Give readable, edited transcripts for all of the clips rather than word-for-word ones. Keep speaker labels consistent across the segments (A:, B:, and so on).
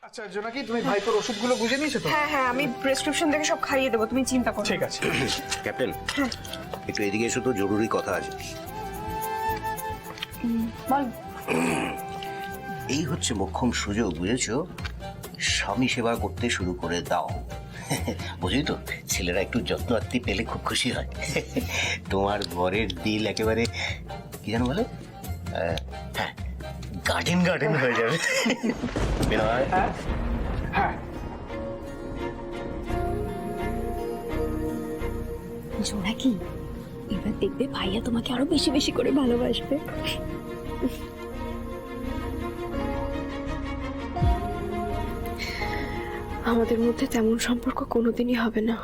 A: আচ্ছা জোনাকি, তুমি ভাইপোর ওষুধগুলো বুঝে নিয়েছো তো?
B: হ্যাঁ হ্যাঁ, আমি প্রেসক্রিপশন দেখে সব খাইয়ে দেবো, তুমি চিন্তা করো।
A: ঠিক আছে।
C: ক্যাপ্টেন, একটু এদিকে এসো তো, জরুরি কথা আছে।
B: বল।
C: এই হচ্ছে মোক্ষম সুযোগ, বুঝেছো? স্বামী সেবা করতে শুরু করে দাও। বুঝলি তো, ছেলেরা একটু যত্ন আত্মি পেলে খুব খুশি হয়। তোমার ঘরের দিল একেবারে কি যেন বলে, হ্যাঁ, গার্ডেন গার্ডেন হয়ে যাবে। বিনয়,
A: হ্যাঁ,
D: জোনাকি, এবার দেখবে ভাইয়া তোমাকে আরো বেশি বেশি করে ভালোবাসবে।
B: আমাদের মধ্যে তেমন সম্পর্ক কোনোদিনই হবে না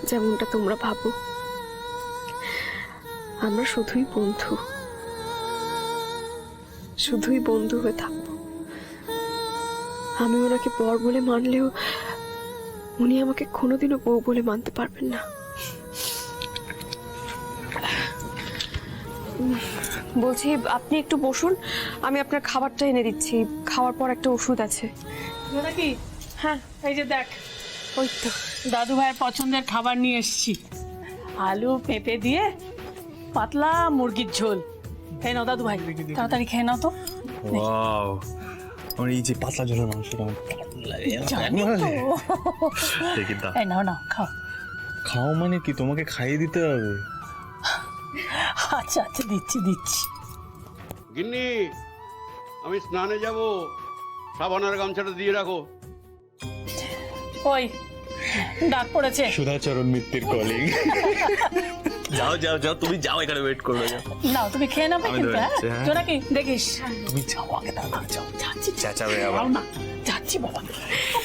B: যেমনটা তোমরা ভাবো। আমরা শুধুই বন্ধু, শুধুই বন্ধু হয়ে থাকবো। আমি ওনাকে বর বলে মানলেও উনি আমাকে কোনোদিনও বউ বলে মানতে পারবেন না। বলছি, আপনি একটু বসুন, আমি আপনার খাবারটা এনে দিচ্ছি। খাওয়ার পর একটা ওষুধ আছে।
E: নাকি?
B: হ্যাঁ,
E: এই যে দেখ,
B: ওই তো।
E: দাদু ভাইয়ের পছন্দের খাবার নিয়ে এসেছি। আলু পেঁপে দিয়ে পাতলা মুরগির ঝোল। এই নাও দাদু ভাই, তাড়াতাড়ি খেয়ে নাও তো।
F: ওয়াও, আমার এই যে পাতলা ঝোলের মাংসটা আমার দারুণ লাগে।
E: জানি তো।
F: দেখি দাও।
E: এই নাও নাও, খাও।
F: খাও মানে কি, তোমাকে খাইয়ে দিতে হবে?
E: আচ্ছা আচ্ছা, দিচ্ছি দিচ্ছি।
G: গিন্নি, আমি স্নানে যাব, সাবানের গামছাটা দিয়ে রাখো।
E: ওই ডাক পড়েছে।
F: সুধাচরণ মিত্রের কলিগ। যাও যাও যাও, তুমি যাও, এখানে ওয়েট করবে। যাও,
E: নাও তুমি খেয়ে নাও
F: আমি
E: কিন্তু।
F: ধরে
E: হ্যাঁ
F: নিচ্ছি, হ্যাঁ।
E: জোনাকি দেখিস।
F: তুমি যাও আগে, তাড়াতাড়ি যাও।
E: যাচ্ছি
F: চেঁচাবে আবার।
E: যাও না, যাচ্ছি বাবা। ও